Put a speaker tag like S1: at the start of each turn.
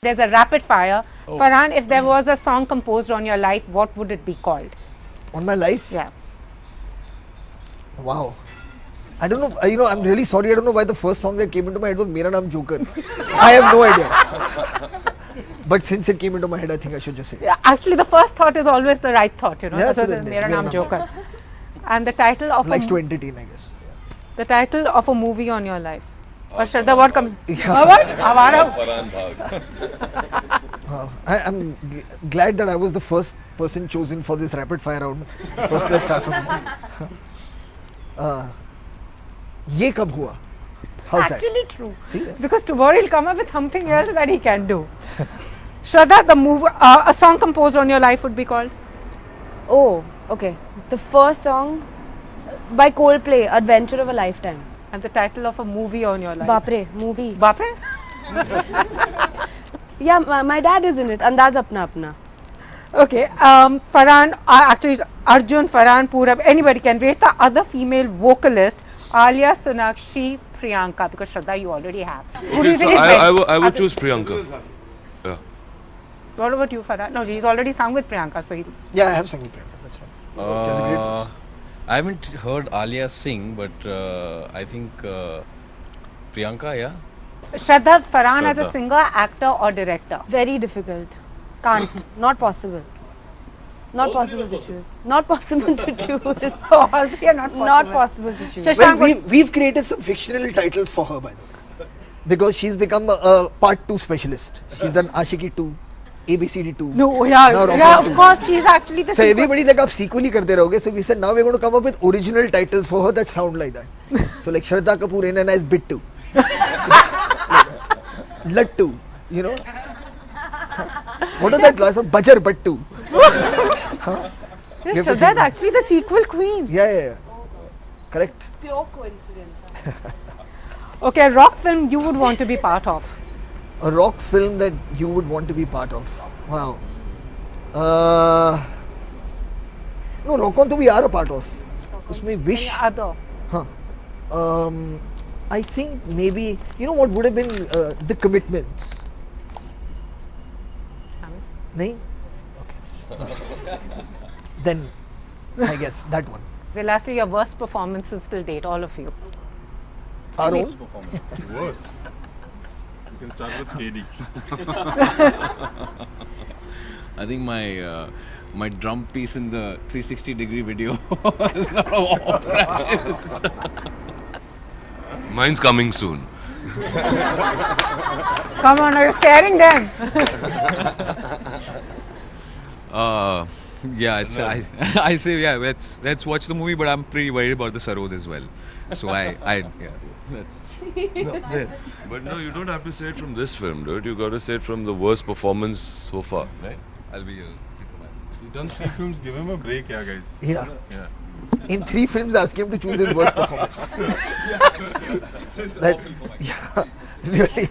S1: There's a rapid fire. Oh. Farhan, if there was a song composed on your life, what would it be called?
S2: On my life?
S1: Yeah.
S2: Wow. I don't know, I'm really sorry, I don't know why the first song that came into my head was Mera Naam Joker. I have no idea. But since it came into my head, I think I should just say.
S1: Yeah, actually, the first thought is always the right thought, you know.
S2: Yeah,
S1: so Mera Naam Joker. And the title of
S2: likes to entertain, I guess.
S1: The title of a movie on your life. Or Shraddha, what comes?
S2: Yeah.
S1: What? Avara.
S2: I'm glad that I was the first person chosen for this rapid fire round. First, let's start from Ye Kab Hua? How's
S1: Actually
S2: that?
S1: true.
S2: See?
S1: Because tomorrow he'll come up with something else that he can do. Shraddha, the a song composed on your life would be called?
S3: Oh, okay. The first song by Coldplay, Adventure of a Lifetime.
S1: And the title of a movie on your life?
S3: Bapre, movie.
S1: Bapre?
S3: Yeah, my dad is in it. Andaz Apna Apna.
S1: Okay, Farhan, actually Arjun, Farhan, Purab, anybody can rate the other female vocalist, Alia, Sonakshi, Priyanka, because Shraddha you already have. Who do you think is best?
S4: I would choose Priyanka. Yeah.
S1: What about you, Farhan? No, he's already sung with Priyanka, so he...
S2: Yeah, I have sung with Priyanka, that's right. She has a great voice.
S5: I haven't heard Alia sing, but I think Priyanka, yeah.
S1: Shraddha, Farhan as a
S5: Shraddha.
S1: singer, actor or director?
S3: Very difficult. Can't. Not possible. Not possible to choose. Not possible to choose.
S1: All three are not possible.
S3: Not possible to choose.
S1: Shashank,
S2: Well, we've created some fictional titles for her, by the way. Because she's become a part 2 specialist. She's done Ashiki 2, ABCD 2.
S1: No, yeah,
S2: Now Rock
S1: yeah,
S2: On
S1: of
S2: 2.
S1: course, she's actually the
S2: So
S1: sequel.
S2: everybody like आप sequel ही करते रहोगे. So we said now we're going to come up with original titles for her that sound like that. So like Shraddha Kapoor in a nice bit 2. Lattu, you know. What is that last one? Bajar Battu.
S1: Yeah, Shraddha is actually the sequel queen.
S2: Yeah. Correct.
S3: Pure coincidence.
S1: Okay, a rock film you would want to be part of?
S2: A rock film that you would want to be part of. Wow. No, Rock On to we are a part of. Usme Wish.
S1: Other.
S2: Huh. I think maybe, you know what would have been The Commitments. Nahi? Okay. Then, I guess that one.
S1: We'll ask you your worst performances till date, all of you.
S2: Our own?
S6: Worse. You can start with KD.
S5: I think my drum piece in the 360-degree video is not operations.
S4: Mine's coming soon.
S1: Come on, you're scaring them.
S7: Yeah, it's I say yeah. Let's watch the movie, but I'm pretty worried about the Sarod as well. So yeah. That's
S4: But no, you don't have to say it from this film, dude. You got to say it from the worst performance so far, right?
S7: I'll be
S6: You've done 3 films, give him a break, yeah, guys.
S2: Yeah.
S6: Yeah.
S2: In 3 films, ask him to choose his worst performance.
S7: It's
S2: That, yeah, really.